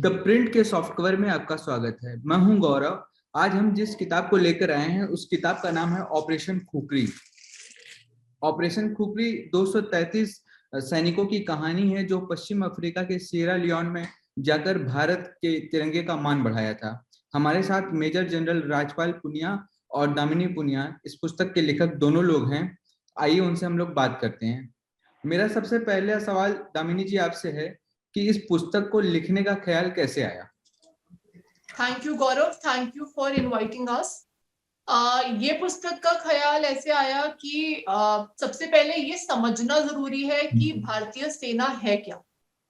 The print के soft cover में आपका स्वागत है। मैं हूं गौरव। आज हम जिस किताब को लेकर आए हैं उस किताब का नाम है ऑपरेशन खुकरी। ऑपरेशन खुकरी 233 सैनिकों की कहानी है जो पश्चिम अफ्रीका के सिएरा लियोन में जाकर भारत के तिरंगे का मान बढ़ाया था। हमारे साथ मेजर जनरल राजपाल पुनिया और दामिनी पुनिया इस पुस्तक के लेखक दोनों लोग हैं। आइए उनसे हम लोग बात करते हैं। मेरा सबसे पहला सवाल दामिनी जी आपसे है कि इस पुस्तक को लिखने का ख्याल कैसे आया? Thank you Gaurav, thank you for inviting us. ये पुस्तक का ख्याल ऐसे आया कि सबसे पहले ये समझना जरूरी है कि भारतीय सेना है क्या।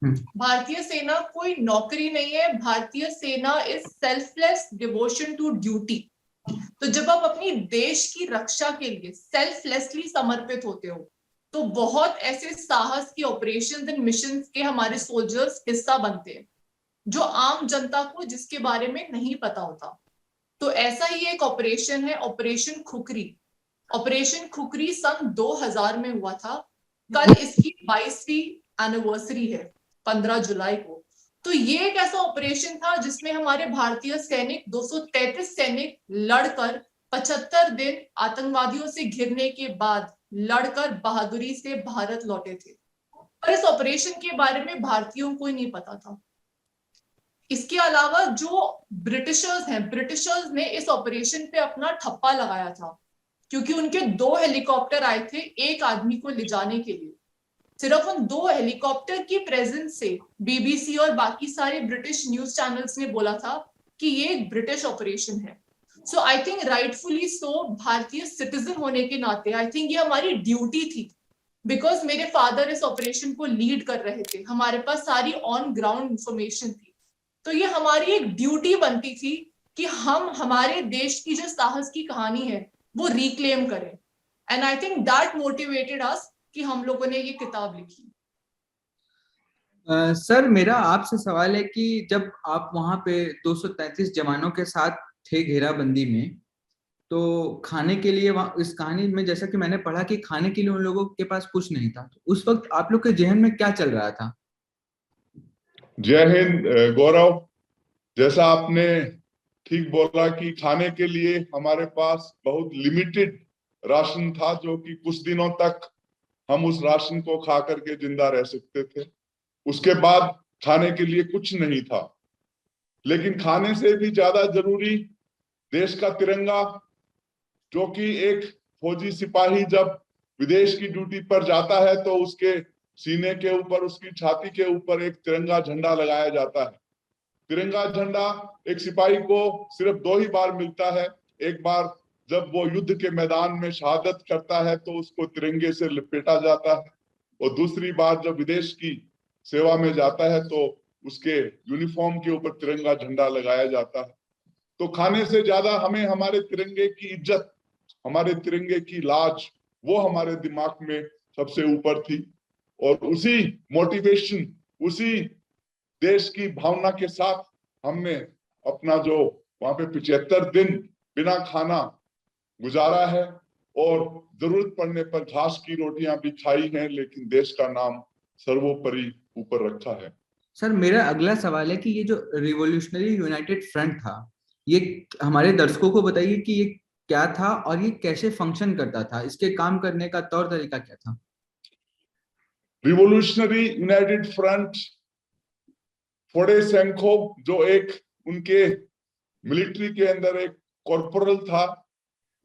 भारतीय सेना कोई नौकरी नहीं है। भारतीय सेना is selfless devotion to duty. तो जब आप अपनी देश की रक्षा के लिए सेल्फलेसली समर्पित होते हो तो बहुत ऐसे साहस के ऑपरेशंस एंड मिशंस के हमारे सोल्जर्स हिस्सा बनते हैं जो आम जनता को जिसके बारे में नहीं पता होता। तो ऐसा ही एक ऑपरेशन है, ऑपरेशन खुकरी। ऑपरेशन खुकरी सन 2000 में हुआ था। कल इसकी 22वीं एनिवर्सरी है, 15 जुलाई को। तो ये एक ऐसा ऑपरेशन था जिसमें हमारे भारतीय सैनिक 233 सैनिक लड़कर 75 दिन आतंकवादियों से घिरने के बाद लड़कर बहादुरी से भारत लौटे थे। पर इस ऑपरेशन के बारे में भारतीयों को ही नहीं पता था। इसके अलावा जो ब्रिटिशर्स हैं, ब्रिटिशर्स ने इस ऑपरेशन पे अपना ठप्पा लगाया था क्योंकि उनके 2 हेलीकॉप्टर आए थे एक आदमी को ले जाने के लिए। सिर्फ उन 2 हेलीकॉप्टर की प्रेजेंस से बीबीसी और बाकी सारे ब्रिटिश न्यूज चैनल्स ने बोला था कि ये एक ब्रिटिश ऑपरेशन है। सो आई थिंक राइटफुली सो, भारतीय सिटीजन होने के नाते आई थिंक ये हमारी ड्यूटी थी। बिकॉज मेरे फादर इस ऑपरेशन को लीड कर रहे थे, हमारे पास सारी ऑन ग्राउंड इंफॉर्मेशन थी। तो ये हमारी एक ड्यूटी बनती थी कि हम हमारे देश की जो साहस की कहानी है वो रिक्लेम करें। And I think that motivated us कि हम लोगों ने ये किताब लिखी। सर, मेरा आपसे सवाल है कि जब आप वहां पे 233 जवानों के साथ थे घेराबंदी में, तो खाने के लिए इस कहानी में जैसा कि मैंने पढ़ा कि खाने के लिए उन लोगों के पास कुछ नहीं था। तो उस वक्त आप लोग के जहन में क्या चल रहा था? जय हिंद गौरव। जैसा आपने ठीक बोला कि खाने के लिए हमारे पास बहुत लिमिटेड राशन था, जो कि कुछ दिनों तक हम उस राशन को खा करके जिंदा रह सकते थे। उसके बाद खाने के लिए कुछ नहीं था। लेकिन खाने से भी ज्यादा जरूरी देश का तिरंगा, जो कि एक फौजी सिपाही जब विदेश की ड्यूटी पर जाता है तो उसके सीने के ऊपर, उसकी छाती के ऊपर एक तिरंगा झंडा लगाया जाता है। तिरंगा झंडा एक सिपाही को सिर्फ 2 ही बार मिलता है। एक बार जब वो युद्ध के मैदान में शहादत करता है तो उसको तिरंगे से लपेटा जाता है, और दूसरी बार जब विदेश की सेवा में जाता है तो उसके यूनिफॉर्म के ऊपर तिरंगा झंडा लगाया जाता है। तो खाने से ज्यादा हमें हमारे तिरंगे की इज्जत, हमारे तिरंगे की लाज, वो हमारे दिमाग में सबसे ऊपर थी। और उसी मोटिवेशन, उसी देश की भावना के साथ हमने अपना जो वहां पे 75 दिन बिना खाना गुजारा है, और जरूरत पड़ने पर घास की रोटियां भी खाई हैं, लेकिन देश का नाम सर्वोपरि ऊपर रखा है। सर, मेरा अगला सवाल है कि ये जो रिवॉल्यूशनरी यूनाइटेड फ्रंट था, ये हमारे दर्शकों को बताइए कि ये क्या था और ये कैसे फंक्शन करता था, इसके काम करने का तौर तरीका क्या था? रिवॉल्यूशनरी यूनाइटेड फ्रंट फोडे सेंको, जो एक उनके मिलिट्री के अंदर एक कॉर्पोरल था,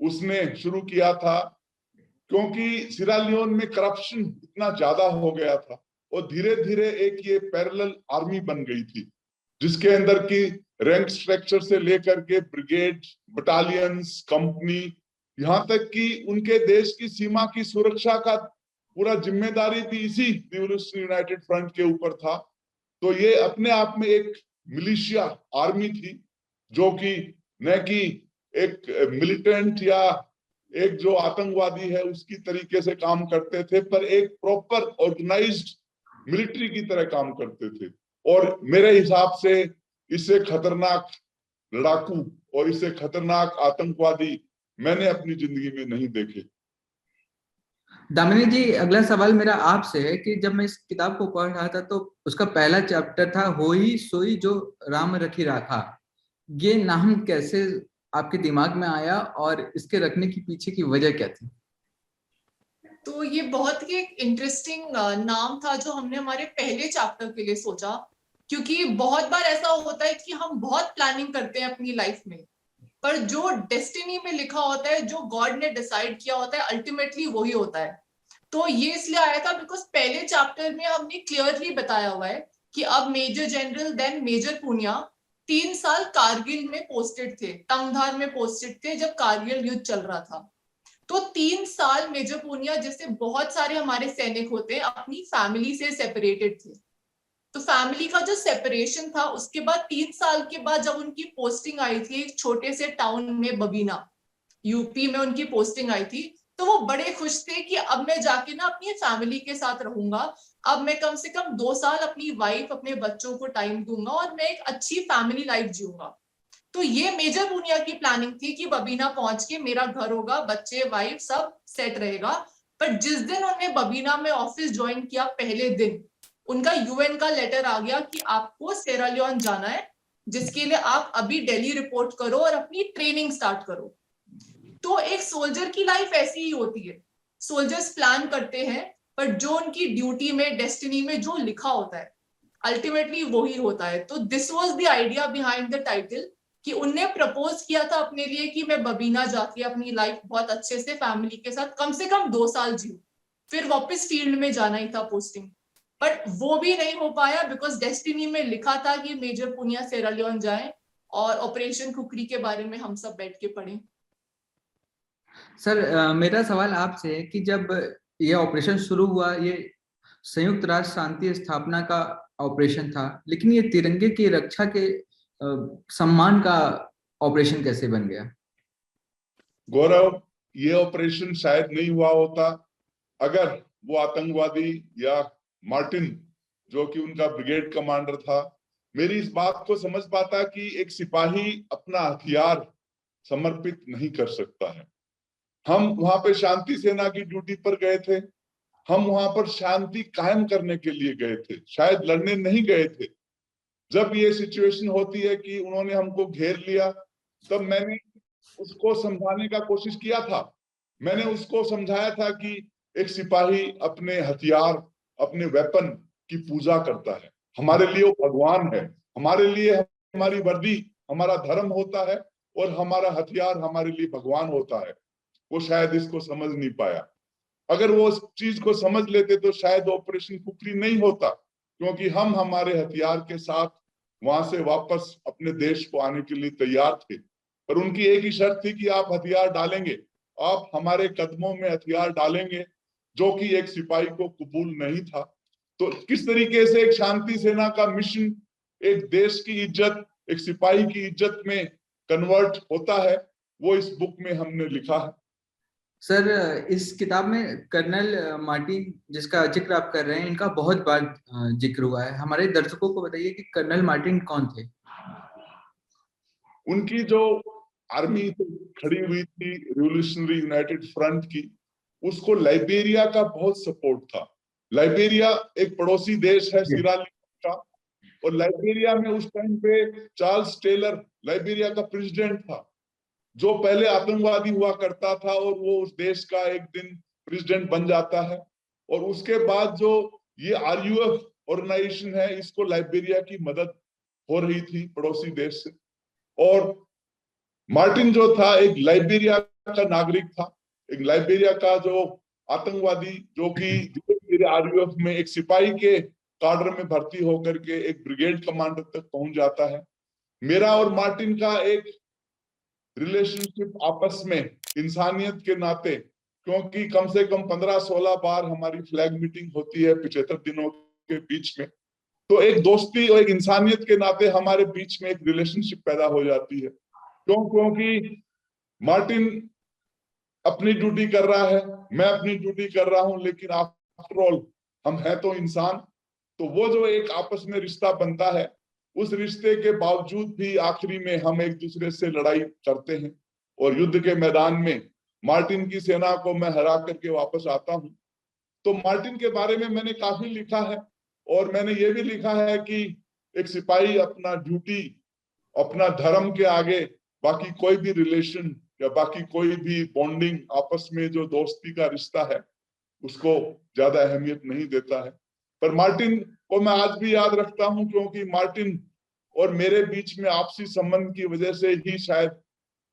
उसने शुरू किया था। क्योंकि सिरा लियोन में करप्शन इतना ज्यादा हो गया था और धीरे धीरे एक ये पैरेलल आर्मी बन गई थी, जिसके अंदर की रैंक स्ट्रक्चर से लेकर के ब्रिगेड, बटालियंस, कंपनी, यहाँ तक कि उनके देश की सीमा की सुरक्षा का पूरा जिम्मेदारी भी इसी रिवॉल्यूशनरी यूनाइटेड फ्रंट के ऊपर था। तो ये अपने आप में एक मिलिशिया आर्मी थी, जो कि न कि एक मिलिटेंट या एक जो आतंकवादी है उसकी तरीके से काम करते थे, पर एक प्रॉपर ऑर्गेनाइज्ड मिलिट्री की तरह काम करते थे। और मेरे हिसाब से इससे खतरनाक लड़ाकू और इससे खतरनाक आतंकवादी मैंने अपनी जिंदगी में नहीं देखे। दामिनी जी, अगला सवाल मेरा आपसे है कि जब मैं इस किताब को पढ़ रहा था तो उसका पहला चैप्टर था होई सोई जो राम रखी राखा। ये नाम कैसे आपके दिमाग में आया और इसके रखने की पीछे की वजह क्या थी? तो ये बहुत ही एक इंटरेस्टिंग नाम था जो हमने हमारे पहले चैप्टर के लिए सोचा, क्योंकि बहुत बार ऐसा होता है कि हम बहुत प्लानिंग करते हैं अपनी लाइफ में, पर जो डेस्टिनी में लिखा होता है, जो गॉड ने डिसाइड किया होता है, अल्टीमेटली वही होता है। तो ये इसलिए आया था बिकॉज पहले चैप्टर में हमने क्लियरली बताया हुआ है कि अब major general then major Poonia 3 साल कारगिल में पोस्टेड थे, तंगधार में पोस्टेड थे जब कारगिल युद्ध चल रहा था। तो 3 साल मेजर पूनिया जैसे बहुत सारे हमारे सैनिक होते हैं अपनी फैमिली से सेपरेटेड थे। तो फैमिली का जो सेपरेशन था, उसके बाद 3 साल के बाद जब उनकी पोस्टिंग आई थी एक छोटे से टाउन में, बबीना यूपी में उनकी पोस्टिंग आई थी, तो वो बड़े खुश थे कि अब मैं जाके ना अपनी फैमिली के साथ रहूंगा, अब मैं कम से कम 2 साल अपनी वाइफ अपने बच्चों को टाइम दूंगा और मैं एक अच्छी फैमिली लाइफ जीऊंगा। तो ये मेजर पूनिया की प्लानिंग थी कि बबीना पहुंच के मेरा घर होगा, बच्चे वाइफ सब सेट रहेगा। पर जिस दिन उन्होंने बबीना में ऑफिस ज्वाइन किया, पहले दिन उनका यूएन का लेटर आ गया कि आपको सेरा लियोन जाना है, जिसके लिए आप अभी दिल्ली रिपोर्ट करो और अपनी ट्रेनिंग स्टार्ट करो। तो एक सोल्जर की लाइफ ऐसी ही होती है, सोल्जर्स प्लान करते हैं, पर जो उनकी ड्यूटी में, डेस्टिनी में जो लिखा होता है, अल्टीमेटली वही होता है। तो this was the idea behind the title, कि उनने प्रपोज किया था अपने लिए कि मैं बबीना जाके अपनी लाइफ बहुत अच्छे से फैमिली के साथ कम से कम 2 साल जीऊं, फिर वापस फील्ड में जाना ही था पोस्टिंग। बट वो भी नहीं हो पाया बिकॉज डेस्टिनी में लिखा था कि मेजर पुनिया सेरा लियोन जाए, और ऑपरेशन खुखरी के बारे में हम सब बैठ के पढ़े। सर, मेरा सवाल आपसे है कि जब ये ऑपरेशन शुरू हुआ, ये संयुक्त राष्ट्र शांति स्थापना का ऑपरेशन था, लेकिन ये तिरंगे की रक्षा के सम्मान का ऑपरेशन कैसे बन गया? गौरव, ये ऑपरेशन शायद नहीं हुआ होता अगर वो आतंकवादी या मार्टिन, जो कि उनका ब्रिगेड कमांडर था, मेरी इस बात को समझ पाता कि एक सिपाही अपना हथियार समर्पित नहीं कर सकता है। हम वहां पे शांति सेना की ड्यूटी पर गए थे, हम वहां पर शांति कायम करने के लिए गए थे, शायद लड़ने नहीं गए थे। जब ये सिचुएशन होती है कि उन्होंने हमको घेर लिया, तब मैंने उसको समझाने का कोशिश किया था। मैंने उसको समझाया था कि एक सिपाही अपने हथियार, अपने वेपन की पूजा करता है। हमारे लिए वो भगवान है, हमारे लिए हमारी वर्दी हमारा धर्म होता है और हमारा हथियार हमारे लिए भगवान होता है। वो शायद इसको समझ नहीं पाया। अगर वो उस चीज को समझ लेते तो शायद ऑपरेशन खुखरी नहीं होता, क्योंकि हम हमारे हथियार के साथ वहां से वापस अपने देश को आने के लिए तैयार थे। पर उनकी एक ही शर्त थी कि आप हथियार डालेंगे, आप हमारे कदमों में हथियार डालेंगे, जो कि एक सिपाही को कबूल नहीं था। तो किस तरीके से एक शांति सेना का मिशन एक देश की इज्जत, एक सिपाही की इज्जत में कन्वर्ट होता है, वो इस बुक में हमने लिखा है। सर, इस किताब में कर्नल मार्टिन, जिसका जिक्र आप कर रहे हैं, इनका बहुत बार जिक्र हुआ है। हमारे दर्शकों को बताइए कि कर्नल मार्टिन कौन थे? उनकी जो आर्मी खड़ी हुई थी रिवोल्यूशनरी यूनाइटेड फ्रंट की, उसको लाइबेरिया का बहुत सपोर्ट था। लाइबेरिया एक पड़ोसी देश है सिरालियोन का, और लाइबेरिया में उस टाइम पे चार्ल्स टेलर लाइबेरिया का प्रेसिडेंट था, जो पहले आतंकवादी हुआ करता था, और वो उस देश का एक दिन प्रेसिडेंट बन जाता है। और उसके बाद जो ये RUF ऑर्गेनाइजेशन है, इसको लाइबेरिया की मदद हो रही थी पड़ोसी देश से। और मार्टिन जो था एक लाइबेरिया का नागरिक था, एक लाइबेरिया का जो आतंकवादी, जो कि धीरे धीरे RUF में एक सिपाही के काडर में भर्ती होकर के एक ब्रिगेड कमांडर तक पहुंच जाता है। मेरा और मार्टिन का एक रिलेशनशिप आपस में इंसानियत के नाते, क्योंकि कम से कम 15-16 बार हमारी फ्लैग मीटिंग होती है 75 दिनों के बीच में, तो एक दोस्ती और एक इंसानियत के नाते हमारे बीच में एक रिलेशनशिप पैदा हो जाती है। क्योंकि मार्टिन अपनी ड्यूटी कर रहा है, मैं अपनी ड्यूटी कर रहा हूं, लेकिन आफ्टर ऑल हम हैं तो इंसान। तो वो जो एक आपस में रिश्ता बनता है, उस रिश्ते के बावजूद भी आखिरी में हम एक दूसरे से लड़ाई करते हैं, और युद्ध के मैदान में मार्टिन की सेना को मैं हरा करके वापस आता हूं। तो मार्टिन के बारे में मैंने काफी लिखा है, और मैंने ये भी लिखा है कि एक सिपाही अपना ड्यूटी, अपना धर्म के आगे बाकी कोई भी रिलेशन या बाकी कोई भी बॉन्डिंग, आपस में जो दोस्ती का रिश्ता है, उसको ज्यादा अहमियत नहीं देता है। पर मार्टिन को मैं आज भी याद रखता हूं, क्योंकि मार्टिन और मेरे बीच में आपसी संबंध की वजह से ही शायद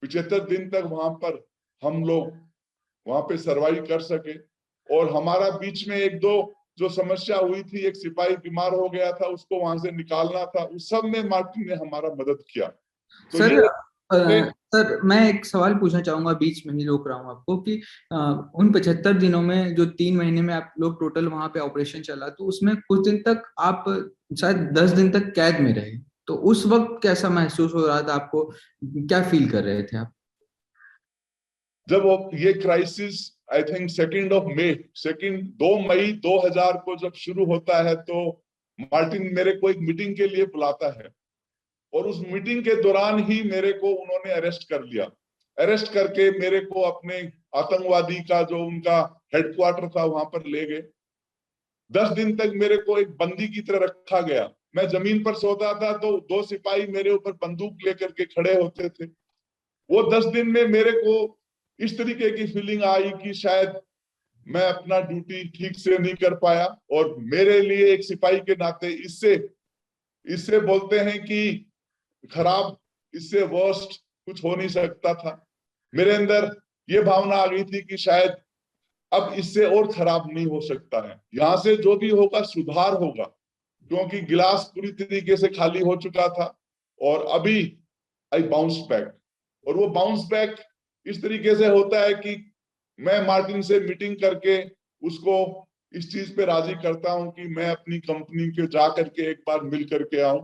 75 दिन तक वहां पर हम लोग वहां पे सरवाइव कर सके। और हमारा बीच में एक दो जो समस्या हुई थी, एक सिपाही बीमार हो गया था, उसको वहां से निकालना था, उस सब में मार्टिन ने हमारा मदद किया। तो सर ये सर मैं एक सवाल पूछना चाहूंगा, बीच में ही रोक रहा हूँ आपको, कि उन 75 दिनों में जो 3 महीने में आप लोग टोटल वहां पे ऑपरेशन चला, तो उसमें कुछ दिन तक आप शायद 10 दिन तक कैद में रहे, तो उस वक्त कैसा महसूस हो रहा था आपको, क्या फील कर रहे थे आप? जब वो ये क्राइसिस आई थिंक 2 मई 2000 को जब शुरू होता है, तो मार्टिन मेरे को एक मीटिंग के लिए बुलाता है, और उस मीटिंग के दौरान ही मेरे को उन्होंने अरेस्ट कर लिया। अरेस्ट करके मेरे को अपने आतंकवादी का जो उनका हेडक्वार्टर था वहां पर ले गए। 10 दिन तक मेरे को एक बंदी की तरह रखा गया। मैं जमीन पर सोता था तो 2 सिपाही मेरे ऊपर बंदूक लेकर के खड़े होते थे। वो 10 दिन में मेरे को इस तरीके की फीलिंग आई कि शायद मैं अपना ड्यूटी ठीक से नहीं कर पाया, और मेरे लिए एक सिपाही के नाते इससे इससे बोलते हैं कि खराब, इससे वर्स्ट कुछ हो नहीं सकता था। मेरे अंदर ये भावना आ गई थी कि शायद अब इससे और खराब नहीं हो सकता है, यहाँ से जो भी होगा सुधार होगा, क्योंकि गिलास पूरी तरीके से खाली हो चुका था। और अभी आई बाउंस बैक, और वो बाउंस बैक इस तरीके से होता है कि मैं मार्टिन से मीटिंग करके उसको इस चीज पे राजी करता हूं कि मैं अपनी कंपनी के जा करके एक बार मिल करके आऊं,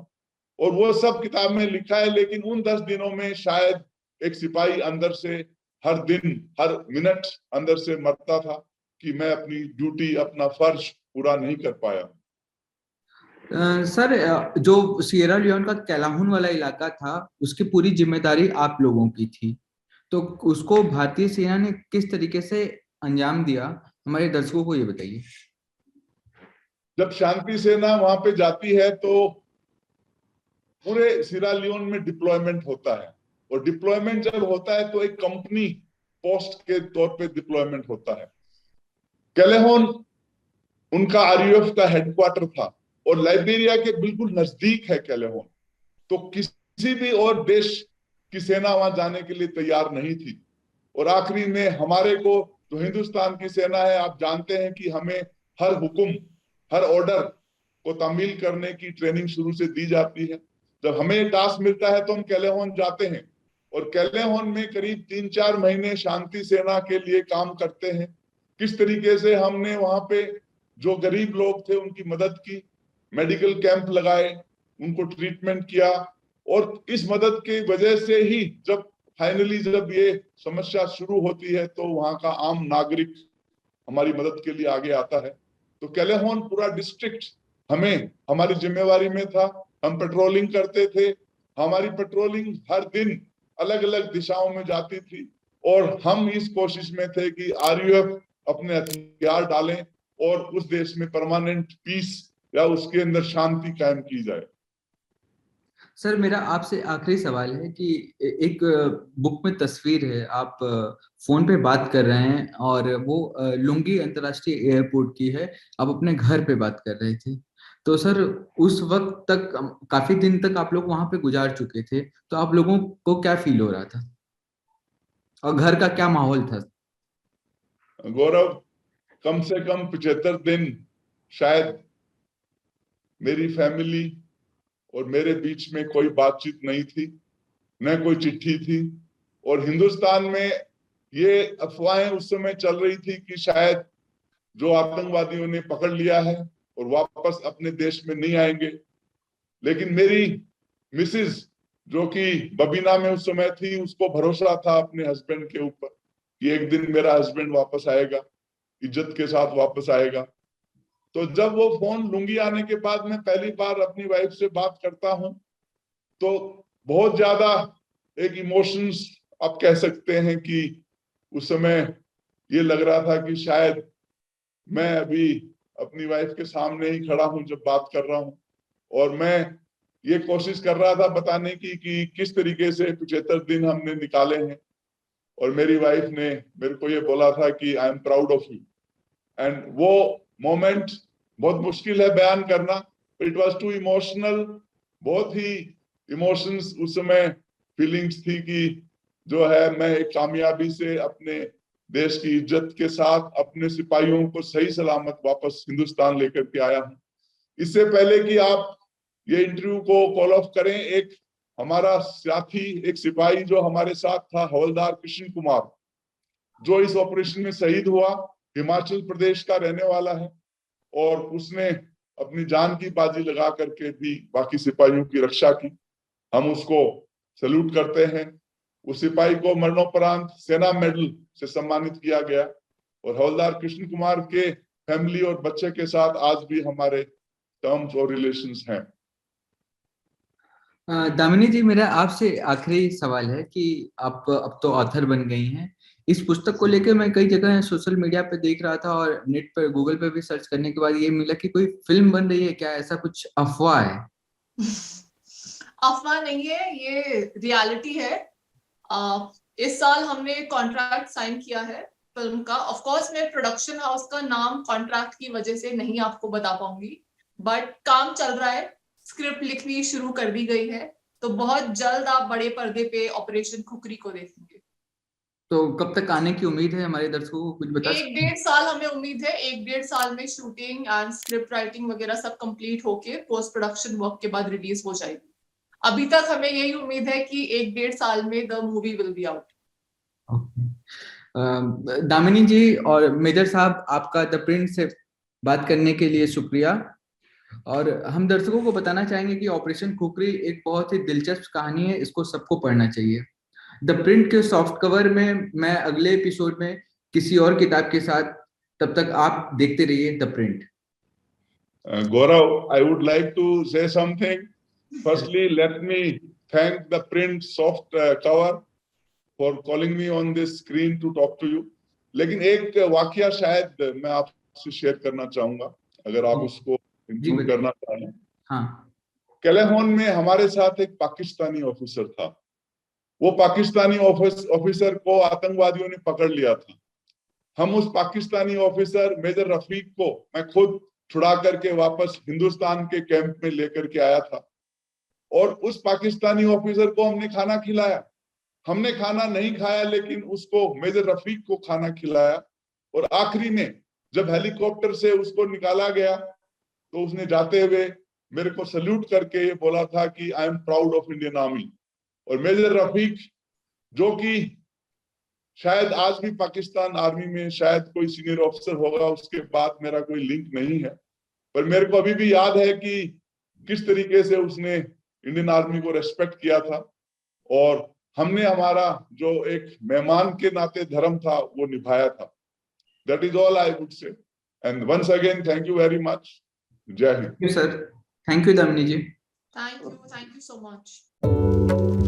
और वो सब किताब में लिखा है। लेकिन उन 10 दिनों में शायद एक सिपाही अंदर से हर दिन, हर मिनट अंदर से मरता था कि मैं अपनी ड्यूटी, अपना फर्ज पूरा नहीं कर पाया। सर जो सिएरा लियोन का कैलाहुन वाला इलाका था, उसकी पूरी जिम्मेदारी आप लोगों की थी, तो उसको भारतीय सेना ने किस तरीके से अंजाम दिया, हमारे दर्शकों को ये बताइए। जब शांति सेना वहां पे जाती है तो पूरे सिएरा लियोन में डिप्लॉयमेंट होता है, और डिप्लॉयमेंट जब होता है तो एक कंपनी पोस्ट के तौर पे डिप्लॉयमेंट होता है। कैलेहोन उनका आरयूएफ का हेडक्वार्टर था, और लाइबेरिया के बिल्कुल नजदीक है कैलेहोन। तो किसी भी और देश की सेना वहां जाने के लिए तैयार नहीं थी। और आखिरी में हमारे को, जो हिंदुस्तान की सेना है, आप जानते हैं कि हमें हर हुक्म, हर ऑर्डर को तामील करने की ट्रेनिंग शुरू से दी जाती है। जब हमें टास्क मिलता है तो हम कैलेहोन जाते हैं, और कैलेहोन में करीब 3-4 महीने शांति सेना के लिए काम करते हैं। किस तरीके से हमने वहां पे जो गरीब लोग थे उनकी मदद की, मेडिकल कैंप लगाए, उनको ट्रीटमेंट किया, और इस मदद की वजह से ही जब फाइनली जब ये समस्या शुरू होती है तो वहां का आम नागरिक हमारी मदद के लिए आगे आता है। तो कैलेहोन पूरा डिस्ट्रिक्ट हमें, हमारी जिम्मेवारी में था। हम पेट्रोलिंग करते थे, हमारी पेट्रोलिंग हर दिन अलग अलग दिशाओं में जाती थी, और हम इस कोशिश में थे कि आरयूएफ अपने हथियार डालें और उस देश में परमानेंट पीस या उसके अंदर शांति कायम की जाए। सर मेरा आपसे आखिरी सवाल है कि एक बुक में तस्वीर है, आप फोन पे बात कर रहे हैं, और वो लुंगी अंतर्राष्ट्रीय एयरपोर्ट की है, आप अपने घर पे बात कर रहे थे। तो सर उस वक्त तक काफी दिन तक आप लोग वहां पे गुजार चुके थे, तो आप लोगों को क्या फील हो रहा था, और घर का क्या माहौल था? गौरव, कम से कम 75 दिन शायद मेरी फैमिली और मेरे बीच में कोई बातचीत नहीं थी, न कोई चिट्ठी थी। और हिंदुस्तान में ये अफवाहें उस समय चल रही थी कि शायद जो आतंकवादियों ने पकड़ लिया है और वापस अपने देश में नहीं आएंगे। लेकिन मेरी मिसिज, जो कि बबीना में उस समय थी, उसको भरोसा था अपने हस्बैंड के ऊपर कि एक दिन मेरा हस्बैंड वापस आएगा, इज्जत के साथ वापस आएगा। तो जब वो फोन लुंगी आने के बाद मैं पहली बार अपनी वाइफ से बात करता हूं, तो बहुत ज्यादा एक इमोशंस आप कह सकते हैं कि उस समय ये लग रहा था कि शायद मैं अभी अपनी वाइफ के सामने ही खड़ा हूं जब बात कर रहा हूं, और मैं ये कोशिश कर रहा था बताने की कि किस तरीके से 75 दिन हमने निकाले हैं। और मेरी वाइफ ने मेरे को ये बोला था कि I am proud of you. And वो मोमेंट बहुत मुश्किल है बयान करना, इट वाज टू इमोशनल। बहुत ही इमोशंस उस समय, फीलिंग्स थी कि जो है मैं एक कामयाबी से अपने देश की इज्जत के साथ अपने सिपाहियों को सही सलामत वापस हिंदुस्तान लेकर के आया हूं। इससे पहले कि आप ये इंटरव्यू को कॉल ऑफ करें, एक हमारा साथी, एक सिपाही जो हमारे साथ था, हवलदार कृष्ण कुमार, जो इस ऑपरेशन में शहीद हुआ, हिमाचल प्रदेश का रहने वाला है, और उसने अपनी जान की बाजी लगा करके भी बाकी सिपाहियों की रक्षा की। हम उसको सैल्यूट करते हैं। उस सिपाही को मरणोपरांत सेना मेडल से सम्मानित किया गया, और हवलदार कृष्ण कुमार के फैमिली और बच्चे के साथ आज भी हमारे टर्म्स और रिलेशंस हैं। दामिनी जी, मेरा आपसे आखिरी सवाल है कि आप अब तो ऑथर बन गई हैं। इस पुस्तक को लेकर मैं कई जगह सोशल मीडिया पे देख रहा था और नेट पर गूगल पे भी सर्च करने के बाद ये मिला कि कोई फिल्म बन रही है। क्या ऐसा कुछ अफवाह है? अफवाह नहीं है, ये रियलिटी है। इस साल हमने कॉन्ट्रैक्ट साइन किया है फिल्म का। ऑफ कोर्स मैं प्रोडक्शन हाउस का नाम कॉन्ट्रैक्ट की वजह से नहीं आपको बता पाऊंगी, बट काम चल रहा है, स्क्रिप्ट लिखनी शुरू कर दी गई है, तो बहुत जल्द आप बड़े पर्दे पे ऑपरेशन खुकरी को देखेंगे। तो कब तक आने की उम्मीद है हमारे दर्शकों को, कुछ बता सकते हैं? 1-1.5 साल हमें उम्मीद है। 1-1.5 साल में शूटिंग एंड स्क्रिप्ट राइटिंग वगैरह सब कंप्लीट होके पोस्ट प्रोडक्शन वर्क के बाद रिलीज हो जाएगी। अभी तक हमें यही उम्मीद है कि 1-1.5 साल में the movie will be out. Damini ji और मेजर साहब, आपका द प्रिंट से बात करने के लिए शुक्रिया। और हम दर्शकों को बताना चाहेंगे कि ऑपरेशन खुकरी एक बहुत ही दिलचस्प कहानी है, इसको सबको पढ़ना चाहिए। द प्रिंट के सॉफ्ट कवर में मैं अगले एपिसोड में किसी और किताब के साथ, तब तक आप देखते रहिए the print. Gaurav, I would like to say something. Firstly, let me thank the print soft cover for calling me on this screen to talk to you. लेकिन एक वाकया शायद मैं आपसे शेयर करना चाहूंगा, अगर आप उसको इंक्लूड करना चाहें। हाँ। कैलेहोन में हमारे साथ एक पाकिस्तानी ऑफिसर था। वो पाकिस्तानी ऑफिसर को आतंकवादियों ने पकड़ लिया था। हम उस पाकिस्तानी ऑफिसर मेजर रफीक को मैं खुद छुड़ा करके वापस हिंदुस्तान के कैंप में लेकर के आया था, और उस पाकिस्तानी ऑफिसर को हमने खाना खिलाया। हमने खाना नहीं खाया, लेकिन उसको, मेजर रफीक को खाना खिलाया। और आखिरी में जब हेलीकॉप्टर से उसको निकाला गया, तो उसने जाते हुए मेरे को सल्यूट करके ये बोला था कि I am proud of Indian army. और मेजर रफीक, जो कि शायद आज भी पाकिस्तान आर्मी में शायद कोई सीनियर ऑफिसर होगा, उसके बाद मेरा कोई लिंक नहीं है, पर मेरे को अभी भी याद है कि किस तरीके से उसने इंडियन आर्मी को रेस्पेक्ट किया था, और हमने हमारा जो एक मेहमान के नाते धर्म था वो निभाया था। That is all I would say, and once again thank you very much. जय हिंद। Thank you sir. Thank you Damini ji. Thank you so much.